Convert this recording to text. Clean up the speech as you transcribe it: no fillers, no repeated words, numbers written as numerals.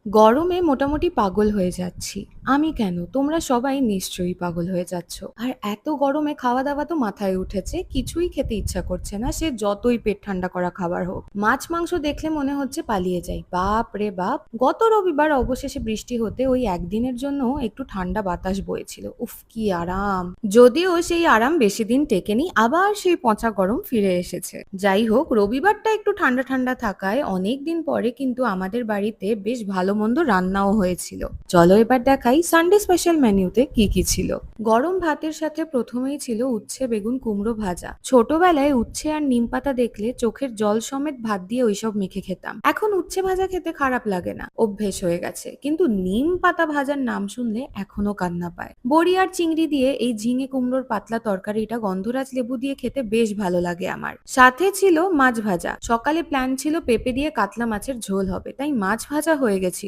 গরমে মোটামুটি পাগল হয়ে যাচ্ছি। আমি কেন? তোমরা সবাই নিশ্চয়ই পাগল হয়ে যাচ্ছ। আর এত গরমে খাওয়া-দাওয়া তো মাথায় উঠেছে। কিছুই খেতে ইচ্ছা করছে না, সে যতই পেট ঠান্ডা করা খাবার হোক। মাছ-মাংস দেখলে মনে হচ্ছে পালিয়ে যাই। বাপ রে বাপ! গত রবিবার অবশেষে বৃষ্টি হতে ওই একদিনের জন্য একটু ঠান্ডা বাতাস বইছিল। উফ কি আরাম! যদিও সেই আরাম বেশিদিন টেকেনি, আবার সেই পচা গরম ফিরে এসেছে। যাই হোক, রবিবারটা একটু ঠান্ডা ঠান্ডা থাকায় অনেকদিন পরে কিন্তু আমাদের বাড়িতে বেশ ভালো মন্দ রান্নাও হয়েছিল। চলো এবার দেখাই সানডে স্পেশাল মেনুতে কি কি ছিল। গরম ভাতের সাথে প্রথমেই ছিল উচ্ছে বেগুন কুমড়ো ভাজা। ছোটবেলায় উচ্ছে আর নিম পাতা দেখলে চোখের জল সমেত ভাত দিয়ে ওইসব মেখে খেতাম। এখন উচ্ছে ভাজা খেতে খারাপ লাগে না, অভ্যেস হয়ে গেছে, কিন্তু নিম পাতা ভাজার নাম শুনলে এখনো কান্না পায়। বড়ি আর চিংড়ি দিয়ে এই ঝিঙে কুমড়োর পাতলা তরকারিটা গন্ধরাজ লেবু দিয়ে খেতে বেশ ভালো লাগে আমার। সাথে ছিল মাছ ভাজা। সকালে প্ল্যান ছিল পেঁপে দিয়ে কাতলা মাছের ঝোল হবে, তাই মাছ ভাজা হয়ে গেছিল